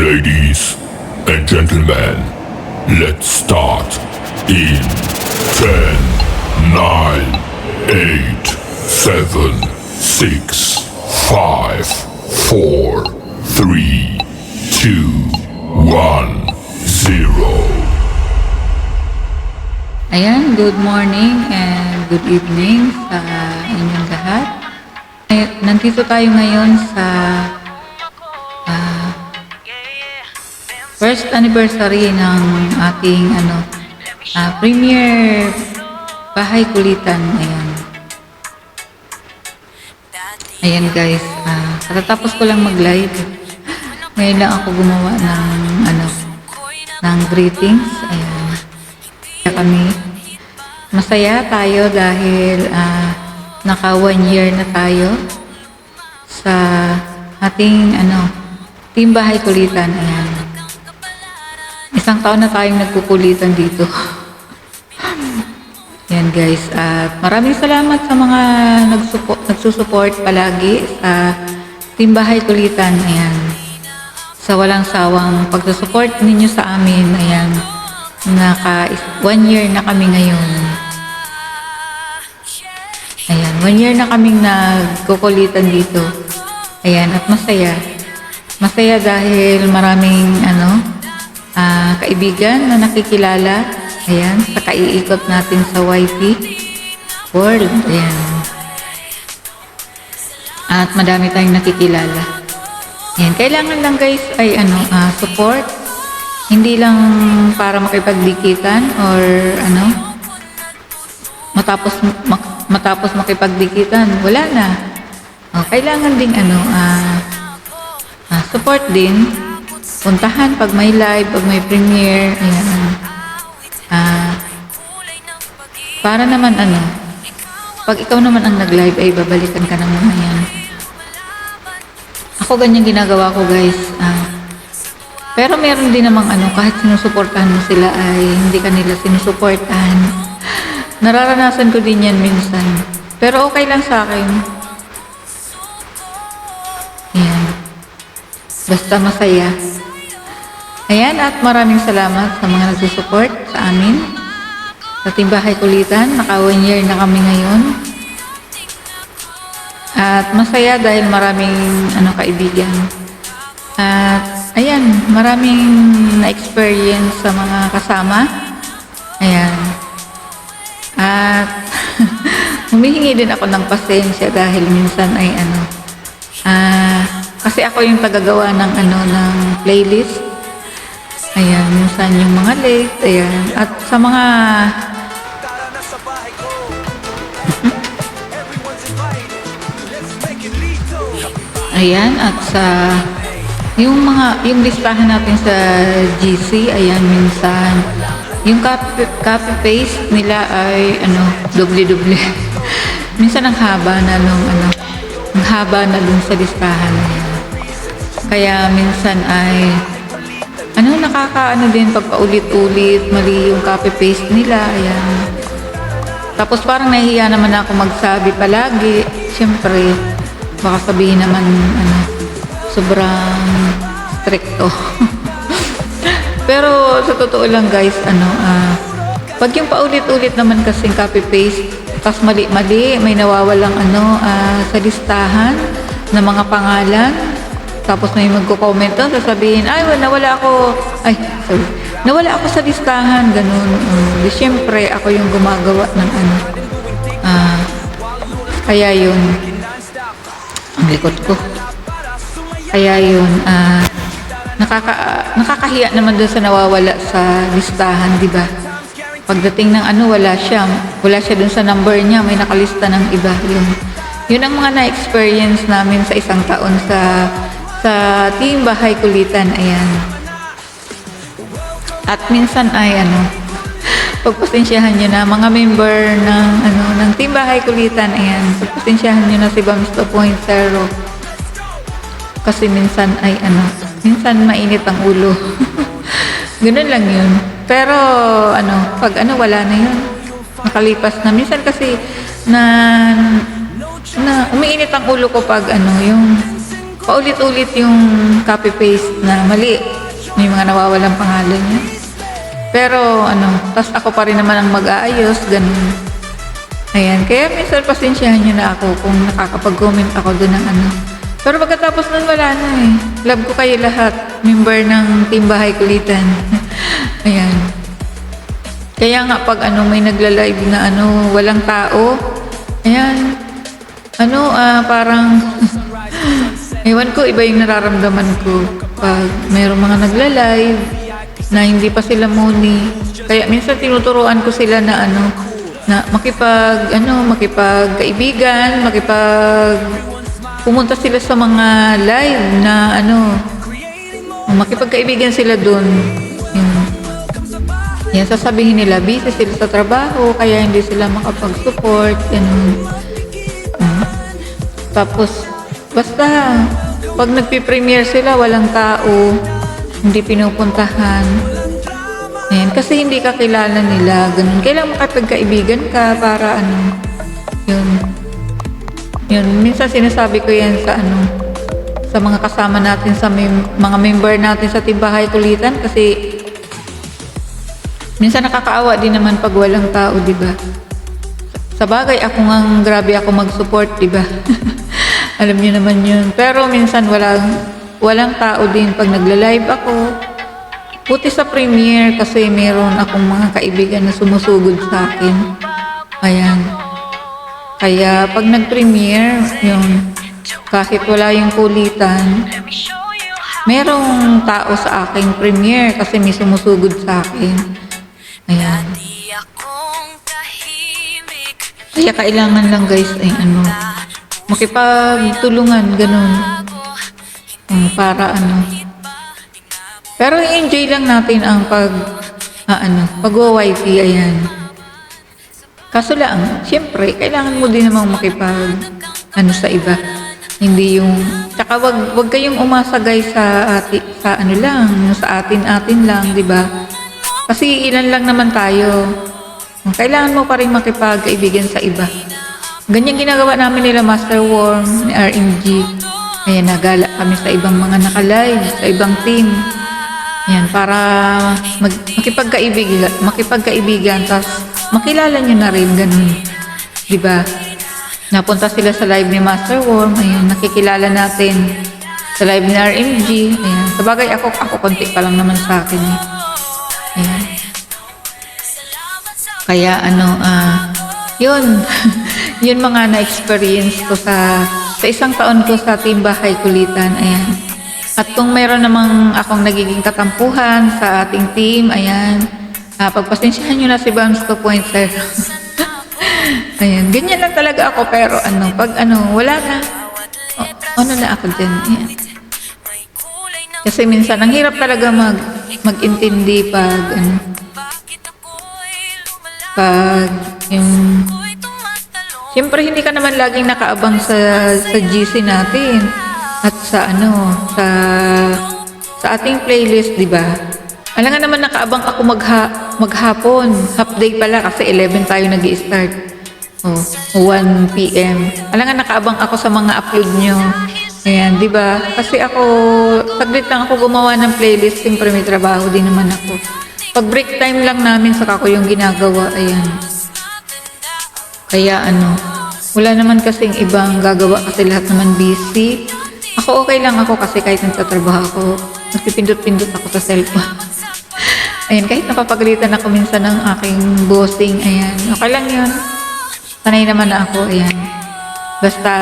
Ladies and gentlemen, let's start in 10, 9, 8, 7, 6, 5, 4, 3, 2, 1, 0. Ayan, good morning and good evening sa inyong lahat. Nandito tayo ngayon sa first anniversary ng ating premier bahay kulitan. Ayan guys, katatapos ko lang mag-live. Ngayon lang ako gumawa ng greetings. Ayan. Kami masaya tayo dahil naka 1 year na tayo sa ating team bahay kulitan. Ayan. Isang taon na tayong nagkukulitan dito. Ayan guys, at maraming salamat sa mga nagsusupport palagi sa team bahay kulitan. Ayan. Sa walang sawang pagsusupport ninyo sa amin. Ayan. Naka 1 year na kami ngayon. Ayan, 1 year na kaming nagkukulitan dito. Ayan, at masaya. Masaya dahil maraming kaibigan na nakikilala. Ayan, sa kaiikot natin sa YT world. Ayan. At madami tayong nakikilala. Ayan, kailangan lang guys ay support. Hindi lang para makipagdikitan or matapos makipagdikitan, wala na. Kailangan ding support din. Puntahan pag may live, pag may premiere, ayan. Para naman pag ikaw naman ang nag-live ay babalikan ka naman. Ayan. Ako ganyan ginagawa ko guys. Pero meron din namang kahit sinusuportahan mo sila ay hindi ka nila sinusuportahan. Nararanasan ko din yan minsan. Pero okay lang sa akin. Ayan. Basta masaya. Ayan, at maraming salamat sa mga nagsusupport sa amin. Sa Team Bahay Kulitan, naka 1 year na kami ngayon. At masaya dahil maraming kaibigan. At ayan, maraming na-experience sa mga kasama. Ayan. At humihingi din ako ng pasensya dahil minsan ay kasi ako yung tagagawa ng ng playlist. Ayan, minsan yung mga late. Ayan. At sa mga ayan, at sa yung listahan natin sa GC, ayan, minsan yung copy paste nila ay doble-doble. Minsan ang haba na ang haba na dun sa listahan. Ayan. Kaya minsan ay din pag paulit-ulit mali yung copy paste nila. Ayan. Tapos parang nahihiya naman ako magsabi palagi. Siyempre baka sabihin naman sobrang stricto. Pero sa totoo lang guys, pag yung paulit-ulit naman kasing copy-paste, tas mali-mali, may nawawalang sa listahan ng mga pangalan, tapos may magko-comment doon, sasabihin, nawala ako sa listahan, ganun. Siyempre, ako yung gumagawa ng kaya yun, ang likod ko. Kaya yun, nakakahiya naman doon sa nawawala sa listahan, di ba? Pagdating ng wala siya doon sa number niya, may nakalista ng iba. Yun ang mga na-experience namin sa isang taon sa Team Bahay Kulitan. Ayan. At minsan ay pagpasensyahan nyo na mga member ng Team Bahay Kulitan. Ayan, pagpasensyahan nyo na si Bams 2.0. Kasi minsan ay minsan mainit ang ulo. Ganun lang yun. Pero pag wala na yun. Nakalipas na. Minsan kasi na umiinit ang ulo ko pag paulit-ulit yung copy-paste na mali. May mga nawawalang pangalan niya. Pero tas ako pa rin naman ang mag-aayos, ganun. Ayan, kaya minsan pasensyahan niyo na ako kung nakakapag-comment ako doon ng Pero pagkatapos nun wala na eh. Love ko kayo lahat, member ng Team Bahay Kulitan. Ayan. Kaya nga pag may nagla-live na walang tao, ayan, parang ewan ko, iba yung nararamdaman ko pag mayroong mga nagla-live na hindi pa sila muni. Kaya minsan tinuturuan ko sila na na makipagkaibigan, pumunta sila sa mga live na makipagkaibigan sila doon. Yan, sasabihin nila, busy sila sa trabaho, kaya hindi sila makapag-support. Tapos, basta, pag nagpipremiere sila, walang tao, hindi pinupuntahan. Ayan, kasi hindi ka kilala nila, ganun. Kailangan makapagkaibigan ka para yun, minsan sinasabi ko yan sa mga kasama natin, sa mga member natin sa Team Bahay Kulitan, kasi minsan nakakaawa din naman pag walang tao, di ba? Sa bagay, ako ngang grabe ako mag-support, di ba? Alam niyo naman yun. Pero minsan walang tao din pag nagla-live ako. Buti sa premiere kasi meron akong mga kaibigan na sumusugod sa akin. Ayan. Kaya pag nag-premiere, yun, kahit wala yung kulitan, merong tao sa aking premiere kasi may sumusugod sa akin. Ayan. Kaya kailangan lang guys ay makipagtulungan, ganun. Para Pero i-enjoy lang natin ang pag-YT, ayan. Kaso lang, syempre, kailangan mo din namang sa iba. Hindi yung, tsaka wag kayong umasa guys sa atin lang, di ba? Kasi ilan lang naman tayo. Kailangan mo pa rin makipagkaibigan sa iba. Ganyan ginagawa namin nila Master Worm, ni RMG. Ayan, nagala kami sa ibang mga naka-live, sa ibang team. Ayan, para makipagkaibigan, tapos makilala nyo na rin, ganun. Diba? Napunta sila sa live ni Master Worm, ayan, nakikilala natin. Sa live ni RMG, ayan. Sabagay ako konti pa lang naman sa akin eh. Ayan. Kaya yun. Yun mga na-experience ko sa isang taon ko sa Team Bahay Kulitan, ayan. At kung meron namang akong nagiging katampuhan sa ating team, ayan, pagpasensyahan nyo na si Bams 2.0. Ayan, ganyan lang talaga ako, pero pag wala na, na ako dyan, ayan. Kasi minsan, ang hirap talaga mag-intindi pag yung siyempre hindi ka naman laging nakaabang sa GC natin at sa ating playlist, di ba? Alam nga naman nakaabang ako maghapon, half day pala kasi 11 tayo nag-i-start. 1 PM. Alam nga nakaabang ako sa mga upload nyo. Ayan, di ba? Kasi ako, saglit lang ako gumawa ng playlist, siyempre may trabaho din naman ako. Pag break time lang namin, saka ko yung ginagawa, ayan. Kaya wala naman kasing ibang gagawa kasi lahat naman busy. Ako okay lang ako kasi kahit nagtatrabaho ako, nagpipindot-pindot ako sa cellphone. Ayan, kahit napapagalitan ako minsan ng aking bossing, ayan. Okay lang yun. Sanay naman na ako, ayan. Basta,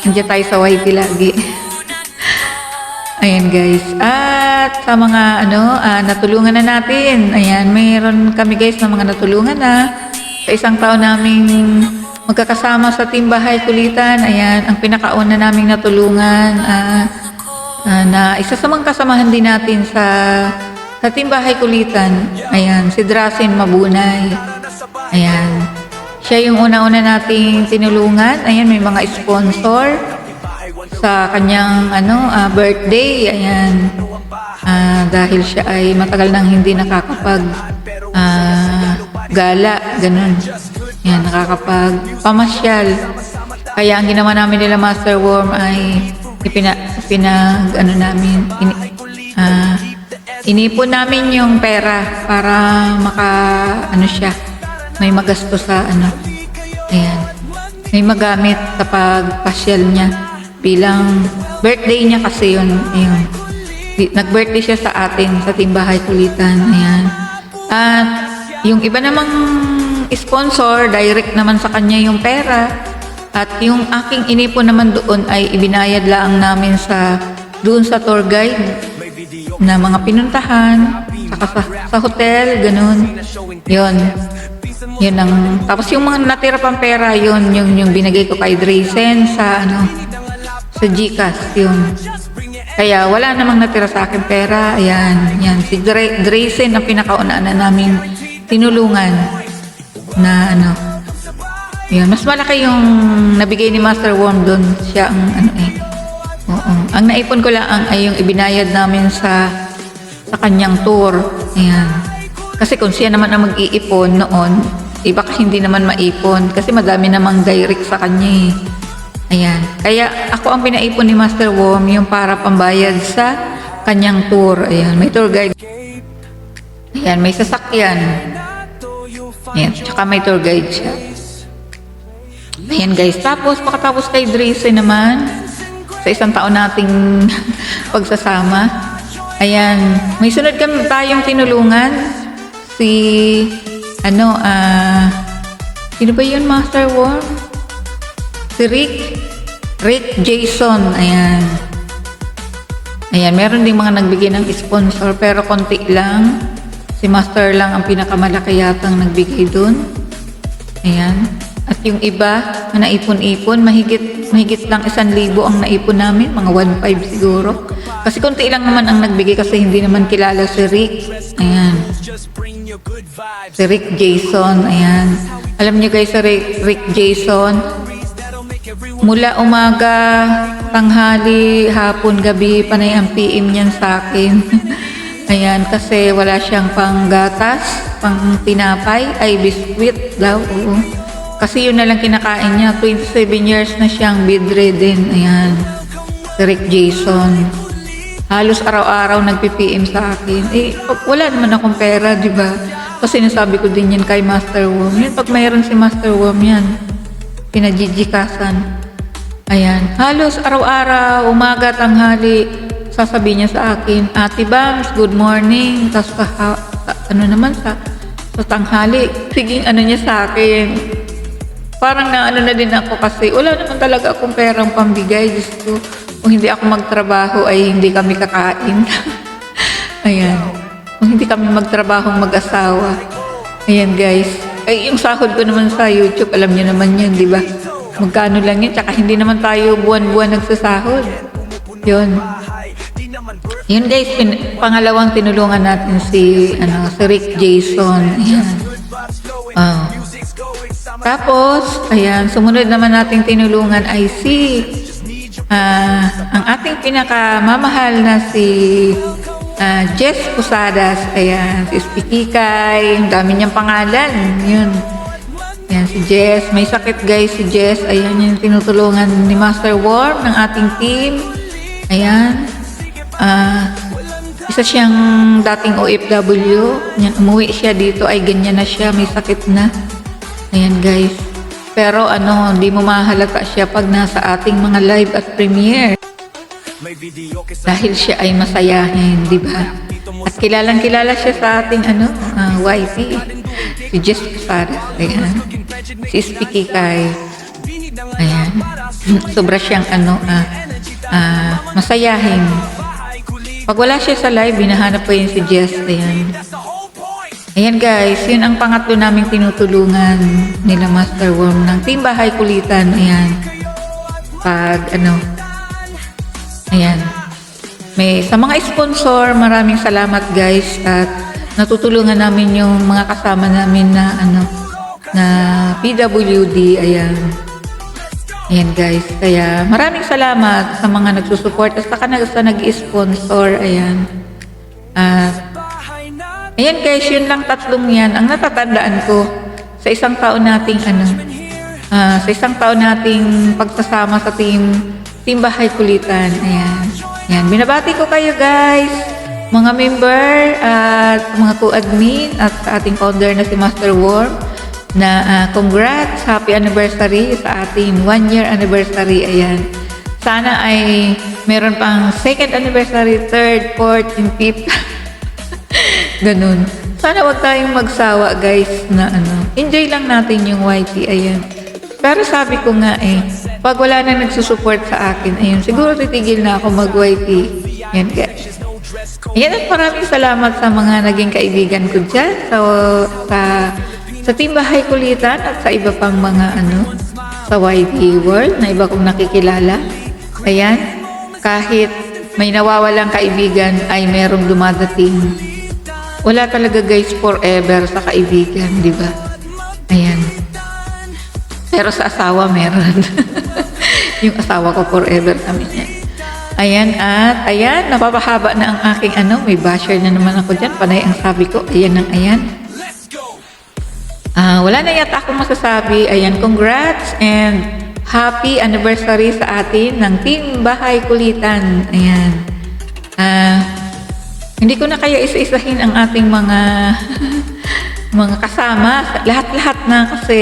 nandiyan tayo sa YT lagi. Ayan guys. At sa mga natulungan na natin. Ayan, mayroon kami guys na mga natulungan na. Sa isang taon naming magkakasama sa Team Bahay Kulitan. Ayan, ang pinakauna naming natulungan na isa sa mga kasamahan din natin sa Team Bahay Kulitan. Ayan, si Drasin Mabunay. Ayan. Siya yung una-una nating tinulungan. Ayan, may mga sponsor sa kanyang birthday, ayan, dahil siya ay matagal nang hindi nakakapag gala, ganun, ayan, nakakapag pamasyal. Kaya ang ginawa namin nila Master Worm ay pinag ano namin, inipon namin yung pera para ano siya, may magasto sa ano, ayan, may magamit sa pagpasyal niya bilang birthday niya kasi yun, ayun. Nag-birthday siya sa atin, sa Timbahay Kulitan, ayan. At yung iba namang sponsor, direct naman sa kanya yung pera. At yung aking inipon naman doon ay ibinayad lang namin doon sa tour guide na mga pinuntahan, saka sa hotel, ganun. Yun. Yun ang, tapos yung mga natira pang pera, yun, yung binigay ko kay Draysen sa GCash, yun. Kaya wala namang natira sa akin pera. Ayan, yan. Si Draysen ang pinakauna na namin tinulungan na ano. Yan, mas malaki yung nabigay ni Master Worm doon. Siya ang ano Oo. Ang naipon ko lang ay yung ibinayad namin sa kanyang tour. Ayan. Kasi kung siya naman ang mag-iipon noon, baka hindi naman maipon. Kasi madami namang direct sa kanya Ayan. Kaya ako ang pinaipon ni Master Worm yung para pambayad sa kanyang tour. Ayan. May tour guide. Ayan. May sasakyan. Ayan. Tsaka may tour guide siya. Ayan guys. Tapos makatapos kay Draysen naman sa isang taon nating pagsasama. Ayan. May sunod tayong tinulungan. Sino ba yun, Master Worm? Si Rick Jason, ayan. Ayan, meron ding mga nagbigay ng sponsor pero konti lang. Si Master lang ang pinakamalaki yatang nagbigay dun. Ayan. At yung iba, na naipon-ipon, mahigit lang 1,000 ang naipon namin, mga 1,500 siguro. Kasi konti lang naman ang nagbigay kasi hindi naman kilala si Rick. Ayan. Si Rick Jason, ayan. Alam niyo guys, si Rick Jason, mula umaga, tanghali, hapon, gabi, panay ang PM niyan sa akin. Ayan, kasi wala siyang panggatas, pang tinapay, ay biskwit daw, oo. Kasi yun na lang kinakain niya. 27 years na siyang bedridden. Ayan, si Rick Jason. Halos araw-araw nagpi-PM sa akin. Wala naman akong pera, di ba? Kasi nasabi ko din yan kay Master Worm. Yun, pag mayroon si Master Worm yan, pinajijikasan. Ayan. Halos araw-araw, umaga, tanghali, sasabihin niya sa akin, Ate Bams, good morning. Tapos sa tanghali, siging ano niya sa akin. Parang naano na din ako kasi wala naman talaga akong perang pambigay. Diyos ko, kung hindi ako magtrabaho ay hindi kami kakain. Ayan. Kung hindi kami magtrabaho mag-asawa. Ayan guys. Ay, yung sahod ko naman sa YouTube, alam niyo naman yan, di ba? Magkano lang yan, tsaka hindi naman tayo buwan-buwan nagsasahod. Yun. Yun guys, pangalawang tinulungan natin si Rick Jason. Ayan. Tapos, ayan, sumunod naman nating tinulungan ay ang ating pinakamamahal na si Jess Posadas. Ayan, si Spikikay, ang dami niyang pangalan. Yun. Ayan, si Jess. May sakit guys si Jess. Ayan, yung tinutulungan ni Master Worm ng ating team. Ayan. Isa siyang dating OFW. Ayan, umuwi siya dito ay ganyan na siya. May sakit na. Ayan guys. Pero hindi mo mahalata siya pag nasa ating mga live at premiere. Dahil siya ay masayahin, di ba? At kilalang-kilala siya sa ating YT. Si Jess Posadas. Ayan. Si Spikikay. Ayan. Sobra siyang masayahin. Pag wala siya sa live, hinahanap ko yun si Jess. Ayan. Ayan guys, yun ang pangatlo naming tinutulungan nila Master Worm ng Timbahay Kulitan. Ayan. Ayan. Sa mga sponsor, maraming salamat guys at natutulungan namin yung mga kasama namin na PWD. Ayan. Ayan guys. Kaya maraming salamat sa mga nagsusupport at sa nag-sponsor. Ayan. Ayan guys, yun lang tatlong yan ang natatandaan ko sa isang taon nating pagsasama sa team Team Bahay Kulitan. Ayan. Ayan. Binabati ko kayo guys, mga member at mga co-admin at sa ating founder na si Master Worm na congrats, happy anniversary sa ating 1-year anniversary. Ayan. Sana ay meron pang 2nd anniversary, 3rd, 4th, and 5th. Ganun. Sana wag tayong magsawa guys na enjoy lang natin yung YT. Ayan. Pero sabi ko nga pag wala na nagsusupport sa akin, ayun, siguro titigil na ako mag-YT. Ayan guys. Ayan, at maraming salamat sa mga naging kaibigan ko dyan sa Team Bahay Kulitan at sa iba pang mga sa YT World na iba kong nakikilala. Ayan, kahit may nawawalang kaibigan ay merong dumadating. Wala talaga guys forever sa kaibigan, di ba? Ayan. Pero sa asawa meron. Yung asawa ko forever kami niya. Ayan, at ayan, napapahaba na ang aking may basher na naman ako dyan. Panay ang sabi ko, ayan ang ayan. Wala na yata akong masasabi. Ayan, congrats and happy anniversary sa atin ng Team Bahay Kulitan. Ayan. Hindi ko na kaya isa-isahin ang ating mga mga kasama. Lahat-lahat na kasi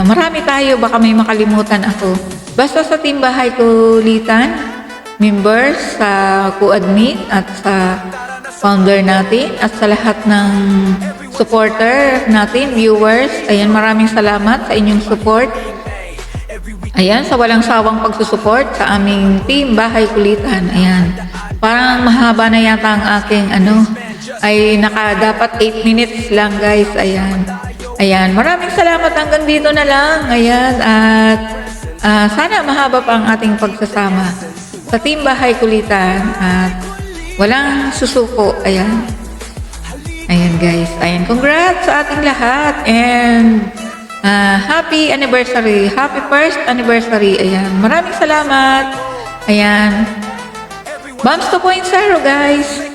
marami tayo. Baka may makalimutan ako. Basta sa Team Bahay Kulitan, members, sa co-admin at sa founder natin at sa lahat ng supporter natin, viewers. Ayan, maraming salamat sa inyong support. Ayan, sa walang sawang pagsusupport sa aming Team Bahay Kulitan. Ayan, parang mahaba na yata ang aking ay dapat 8 minutes lang guys. Ayan. Ayan, maraming salamat, hanggang dito na lang. Ayan, at sana mahaba pa ang ating pagsasama sa Team Bahay Kulitan at walang susuko. Ayan. Ayan guys. Ayan, congrats sa ating lahat and happy anniversary. Happy 1st anniversary. Ayan. Maraming salamat. Ayan. Bams 2.0 guys.